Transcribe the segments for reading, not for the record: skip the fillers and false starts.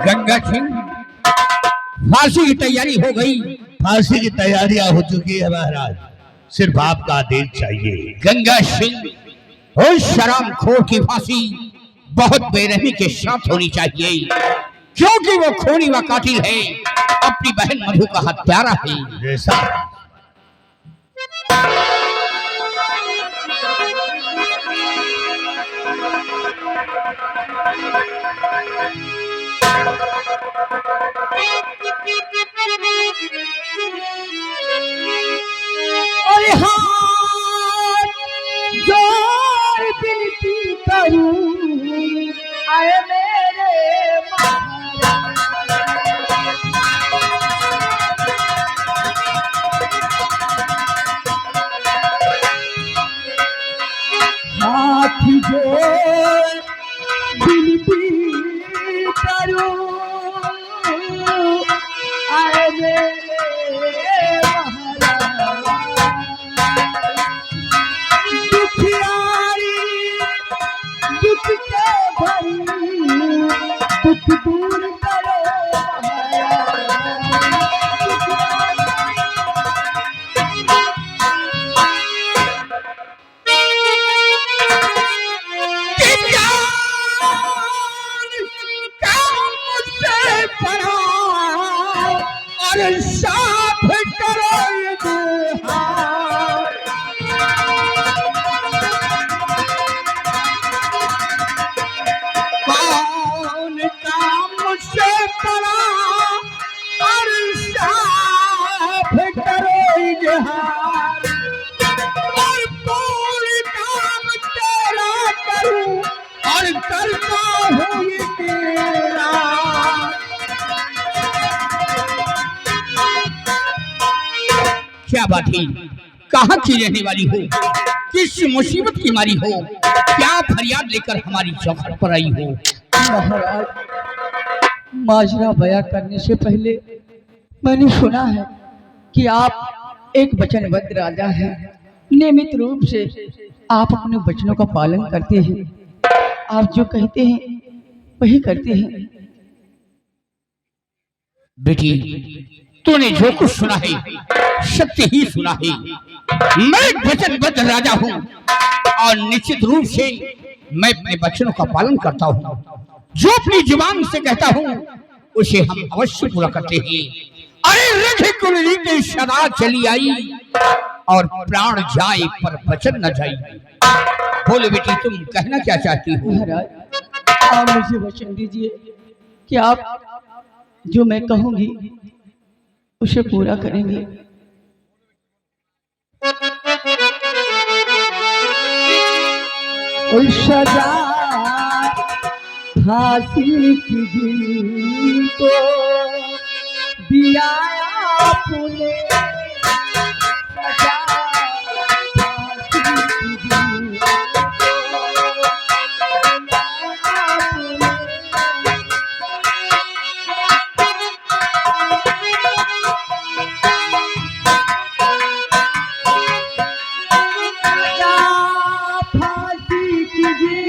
गंगा सिंह, फांसी की तैयारी हो गई। फांसी की तैयारियां हो चुकी है महाराज, सिर्फ आपका आदेश चाहिए। गंगा सिंह, उस शराबखोर की फांसी बहुत बेरहमी के साथ होनी चाहिए, क्योंकि वो खूनी व कातिल है, अपनी बहन मधु का हत्यारा है। जैसा अरे हाथ जोड़ विनती करूं, आए मेरे हाथ जोड़ विनती करूं, आए मेरे दुखियारी दुख के भरी दुख दूर करो। और साफ करो ये हाथ, कौन काम मुझसे पड़ा, और साफ करो ये हाथ, और पूरी काम तेरा करूं, और करता हूँ ये तेरा। क्या बात है, कहाँ की रहने वाली हो, किस मुसीबत की मारी हो, क्या फरियाद लेकर हमारी चौखट पर आई हो? महाराज, माजरा बयां करने से पहले मैंने सुना है कि आप एक वचनबद्ध राजा हैं, नियमित रूप से आप अपने वचनों का पालन करते हैं, आप जो कहते हैं वही करते हैं। बेटी, तूने जो कुछ सुना है सत्य ही सुना है। मैं एक वचनबद्ध राजा हूँ और निश्चित रूप से मैं अपने वचनों का पालन करता हूँ। जो अपनी जुबान से कहता हूँ उसे हम अवश्य पूरा करते हैं। अरे रघु कुल रीति सदा चली आई, और प्राण जाए पर वचन न जाए। बोलो बेटी, तुम कहना क्या चाहती हो? महाराज, आप मुझे वचन दीजिए कि आप जो मैं कहूँगी उसे पूरा करेंगे। उस सजा फांसी की दिल को दिया आपने, सजा फांसी की दिल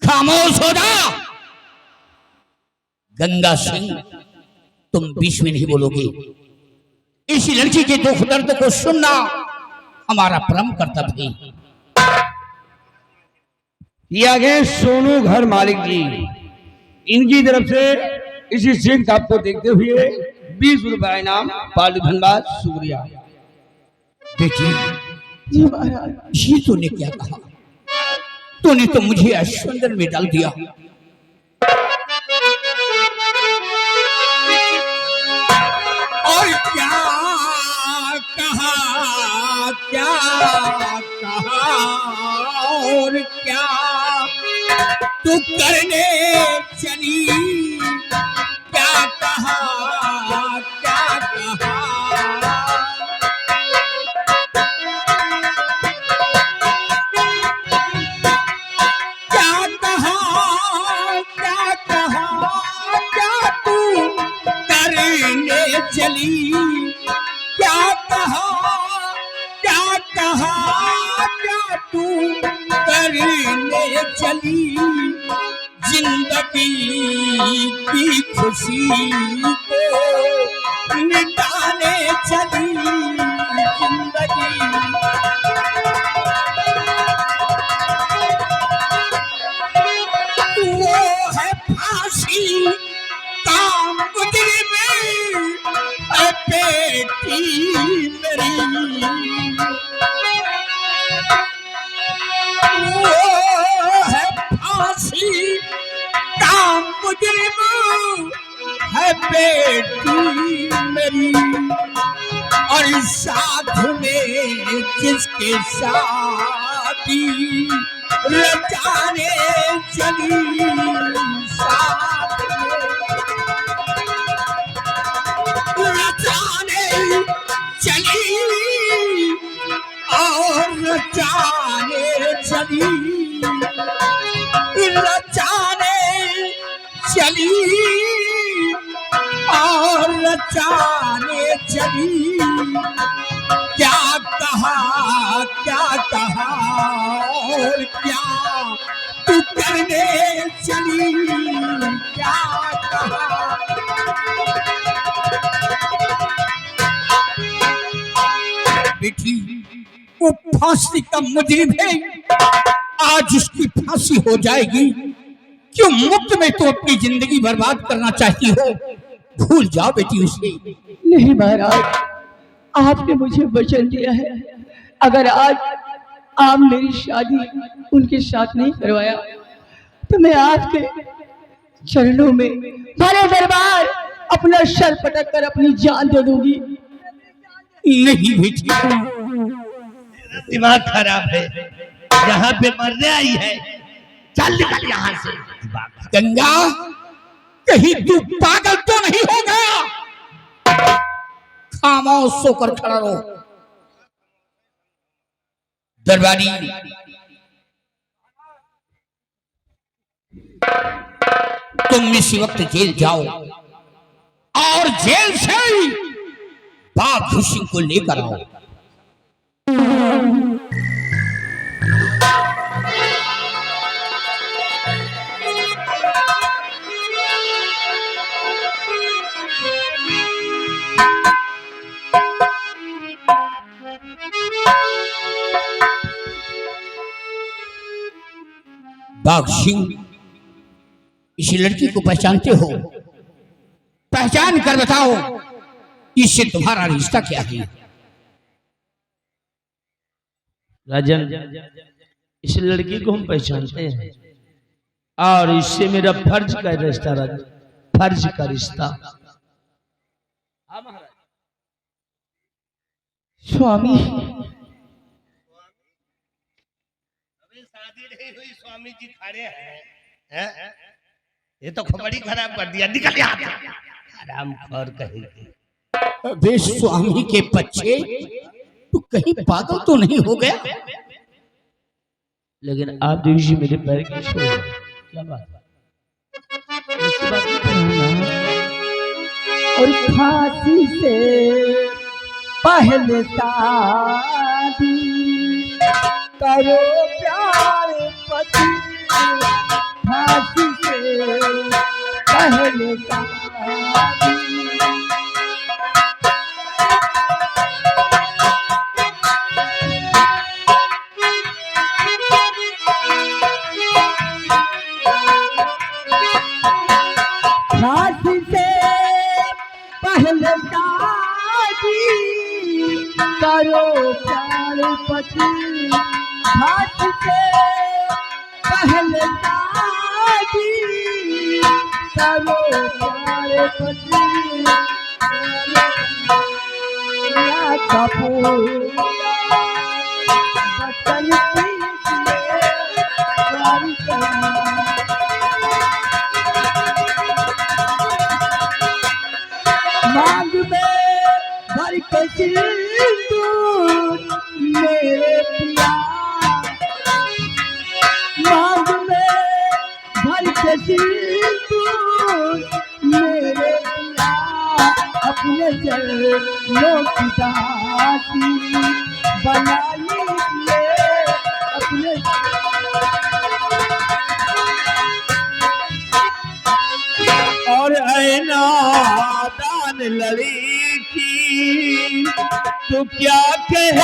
खामोश हो जा। गंगा सिंह, तुम बीच में नहीं बोलोगे। इसी लड़की के दुख दर्द को सुनना हमारा परम कर्तव्य है। ये आ गए सोनू घर मालिक जी। इनकी तरफ से इसी सिंह साहब को देखते हुए 20 रुपए इनाम। पालू धन्यवाद, शुक्रिया। बेटी, जी महाराज। ये तूने क्या कहा? तूने तो मुझे अश्वंदर में डाल दिया। और क्या कहा, क्या कहा, और क्या तू करने चली? क्या कहा, क्या कहा? क्या कहा, क्या कहा, क्या तू करने चली? क्या कहा, क्या कहा, क्या तू करने चली? जिंदगी की खुशी को मिटाने चली। जिंदगी वो है फांसी का मुजरिम है बेटी मेरी। वो है फांसी का मुजरिम है बेटी मेरी। और साथ में जिसके शादी रचाने चली। साथ में रचाने चली और रचाने चली। रचाने चली और रचाने चली। क्या कहा, क्या कहा, और क्या तू करने चली? क्या कहा? बेटी, वो फांसी का मुजरिम है। आज उसकी फांसी हो जाएगी। क्यों मुफ्त में तो अपनी जिंदगी बर्बाद करना चाहती हो? भूल जाओ बेटी उसे। नहीं महाराज, आपने मुझे वचन दिया है, अगर आज आप मेरी शादी उनके साथ नहीं करवाया तो मैं आपके चरणों में भरे दरबार अपना सर पटक कर अपनी जान दे दूंगी। नहीं बेटी, दिमाग खराब है। यहाँ पे मरने आई है, चल निकल यहाँ से। गंगा, कहीं तू पागल तो नहीं हो गया? खामोश होकर खड़ा रहो। दरबारी, तुम इसी वक्त जेल जाओ और जेल से बाघ सिंह को लेकर आओ। बाघ सिंह, इस लड़की को पहचानते हो? पहचान कर बताओ, इससे तुम्हारा रिश्ता क्या है? राजन, इस लड़की को हम पहचानते हैं और इससे मेरा फर्ज का रिश्ता, राजन, फर्ज का रिश्ता। स्वामी, शादी नहीं हुई, स्वामी जी खड़े हैं। ये तो खबड़ी खराब कर दिया। निकल यहाँ से, आराम खोर कहीं। वे स्वामी के बच्चे, तू कहीं पागल तो नहीं हो गया? लेकिन आप देवी जी मेरे पैर की छू रहे हैं। क्या बात है? ऐसी बात नहीं करना। और फांसी से पहले शादी करो प्यार पति। फांसी से पहले शादी पति हाथ से पहले शादी करो प्यारे पति या कपूर बचन मांग में भर के सिंदूर मेरे पिया मांग में भर के सिंदूर मेरे पिया अपने चरणों की दासी बना लीजिए अपने और ऐना दान लड़की तू क्या कह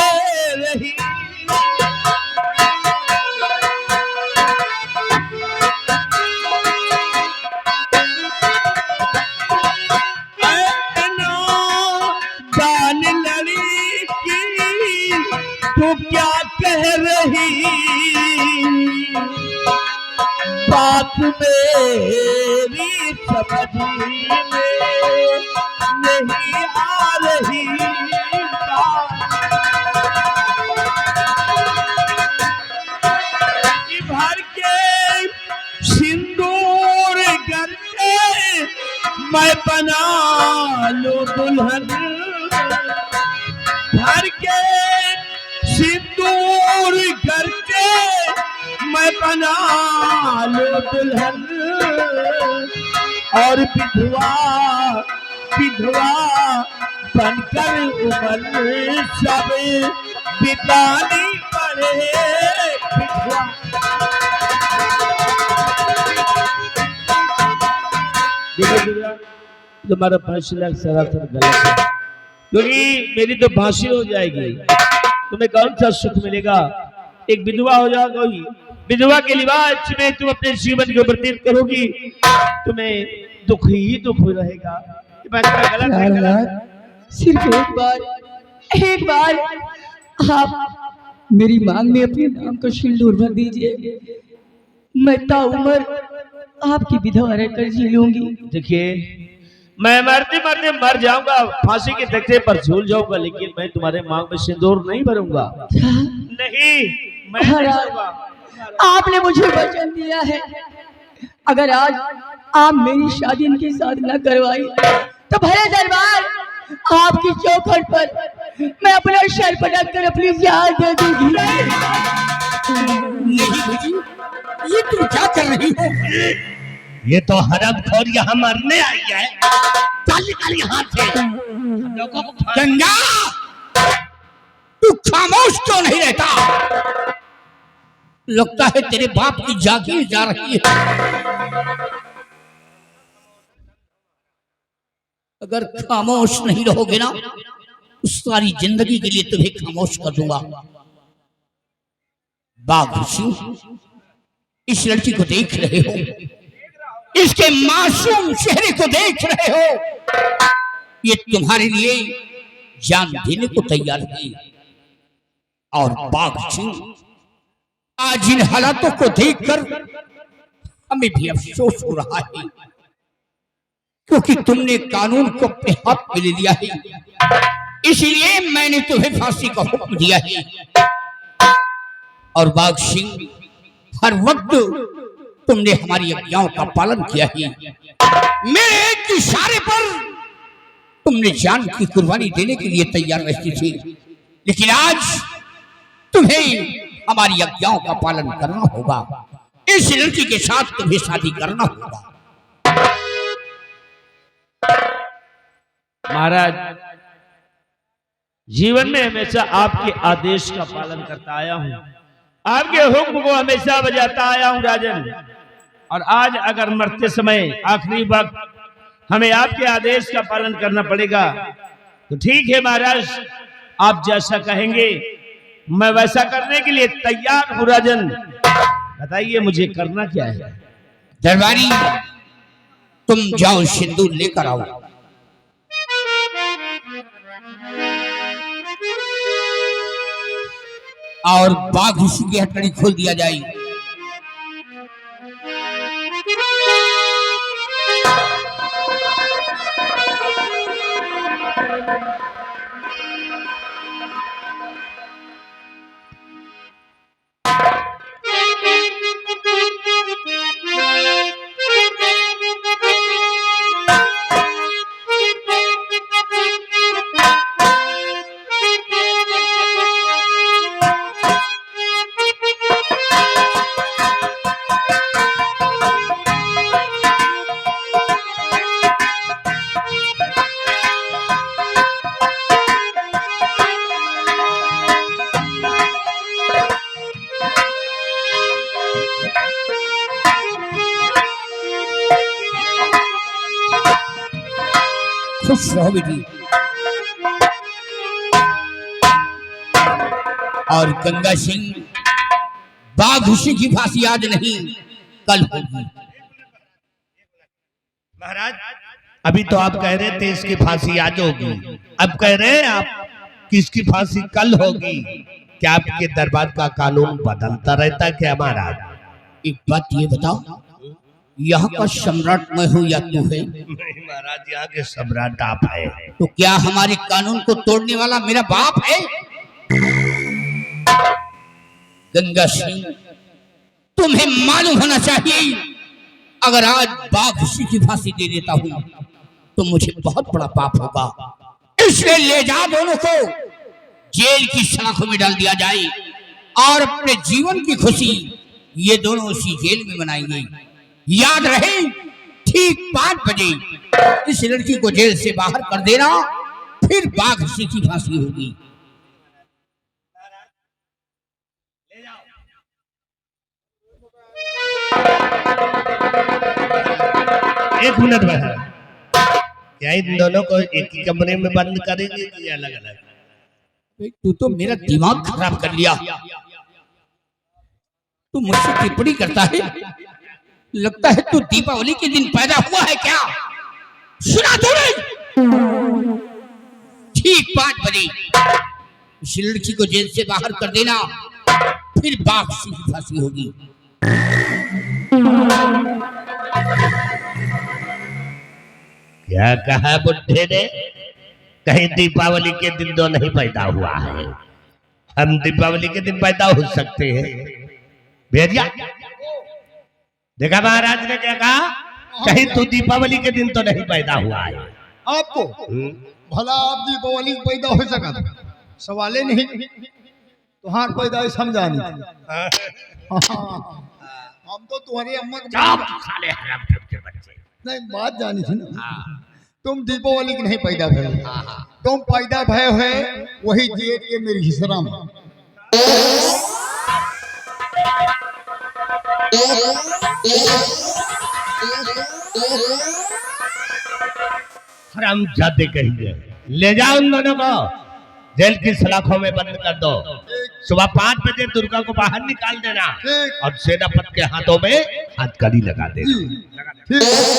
रही ऐना दान लड़की तू क्या कह रही बात मेरी समझ में नहीं आ रही भर के सिंदूर करके मैं बना लूं दुल्हन भर के सिंदूर करके मैं बना लूं दुल्हन और विधवा विधवा बनकर उम्र सब बितानी पड़े विधवा तुम्हारा फैसला सरासर गलत है क्योंकि मेरी तो फांसी हो जाएगी तुम्हें कौन सा सुख मिलेगा एक विधवा हो जाओगी विधवा के लिबास में तुम अपने जीवन को व्यतीत करोगी तुम्हें दुख ही दुख रहेगा ये बात गलत है गलत। सिर्फ एक बार आप मेरी मांग में अपने नाम को सिंदूर भर दीजिए मैं ताउम्र आपकी विधवा रहकर जी लूंगी देखिए मैं मरते मरते मर जाऊंगा फांसी के तख्ते पर झूल जाऊंगा लेकिन मैं तुम्हारे मांग में सिंदूर नहीं भरूंगा नहीं मैं नहीं भरूंगा। आपने मुझे वचन दिया है अगर आज आप मेरी शादी इनके साथ न करवाई तो भले दरबार आपकी चौखट पर मैं अपना सर पटक कर अपनी जान दे दूंगी। नहीं बेटी, ये तुम क्या कर रही हो? ये तो हरामखोर यहाँ मरने आई है। चल निकल यहाँ से। गंगा, तू खामोश क्यों नहीं रहता? लगता है तेरे बाप की जागीर जा रही है। अगर खामोश नहीं रहोगे ना तो सारी जिंदगी के लिए तुम्हें खामोश कर दूंगा। बाघ सिंह, इस लड़की को देख रहे हो, इसके मासूम चेहरे को देख रहे हो, ये तुम्हारे लिए जान देने को तैयार है। और बाघ सिंह, आज इन हालातों को देखकर हमें भी अफसोस हो रहा है क्योंकि तुमने कानून को अपने हाथ में ले लिया है, इसलिए मैंने तुम्हें फांसी का हुक्म दिया है। और बाघ सिंह, हर वक्त तुमने हमारी आज्ञाओं का पालन किया है। मेरे एक इशारे पर तुमने जान की कुर्बानी देने के लिए तैयार रहती थी, लेकिन आज तुम्हें हमारी आज्ञाओं का पालन करना होगा। इस लड़की के साथ तुम्हें शादी करना होगा। महाराज, जीवन में हमेशा आपके आदेश का पालन करता आया हूँ, आपके हुक्म को हमेशा बजाता आया हूँ राजन। और आज अगर मरते समय आखिरी वक्त हमें आपके आदेश का पालन करना पड़ेगा तो ठीक है महाराज, आप जैसा कहेंगे मैं वैसा करने के लिए तैयार हूँ राजन। बताइए मुझे करना क्या है? दरबारी, तुम जाओ सिंदूर लेकर आओ। और बाघ ऋषि की हथकड़ी खोल दिया जाए। खुश रहो बेटी। और गंगा सिंह, बाघ ऋषि की फांसी आज नहीं कल होगी। महाराज अभी तो आप कह रहे थे इसकी फांसी आज होगी, अब कह रहे हैं आप कि इसकी फांसी कल होगी। क्या आपके दरबार का कानून बदलता रहता क्या महाराज? एक बात ये बताओ, यहाँ का सम्राट मैं हूँ या तू है? नहीं महाराज, यहाँ के सम्राट आप है। तो क्या हमारे कानून को तोड़ने वाला मेरा बाप है? गंगा सिंह, तुम्हें मालूम होना चाहिए, अगर आज बाघ ऋषि की फांसी दे देता हूँ तो मुझे बहुत बड़ा पाप होगा। इसलिए ले जा दोनों को जेल की सलाखों में डाल दिया जाए और अपने जीवन की खुशी ये दोनों उसी जेल में मनाएंगे। याद रहे, ठीक 5 बजे इस लड़की को जेल से बाहर कर देना, फिर बाघ ऋषि की फांसी होगी। एक मिनट महाराज, क्या इन दोनों को एक ही कमरे में बंद करेंगे कि अलग अलग? तू तो मेरा दिमाग खराब कर लिया। तू मुझसे टिप्पणी करता है, लगता है तू दीपावली के दिन पैदा हुआ है क्या? सुना तूने? ठीक 5 बजे इस लड़की को जेल से बाहर कर देना, फिर बाघ ऋषि की फांसी होगी। क्या कहा बुढ़े ने? कहीं दीपावली के दिन तो नहीं पैदा हुआ है। हम दीपावली के दिन पैदा हो सकते हैं? भेजिया देखा महाराज ने क्या कहा? कहीं तू दीपावली के दिन तो नहीं पैदा हुआ है। आपको भला आप दीपावली को पैदा हो सका था? सवाल ही नहीं। तुम्हार पैदाइश हम जानी हम तो तुम्हारी अम्मा साले हरामखोर के बच्चे। नहीं बात जानी थी ना। तुम दीपावली के नहीं पैदा भय, तुम पैदा भय है वही जेठ के मेरी हिसरा में। हरामजादे कहिए, ले जाओ उन दोनों को जेल की सलाखों में बंद कर दो। सुबह 5 बजे दुर्गा को बाहर निकाल देना और सेनापति के हाथों में हथकड़ी लगा देना। ठीक।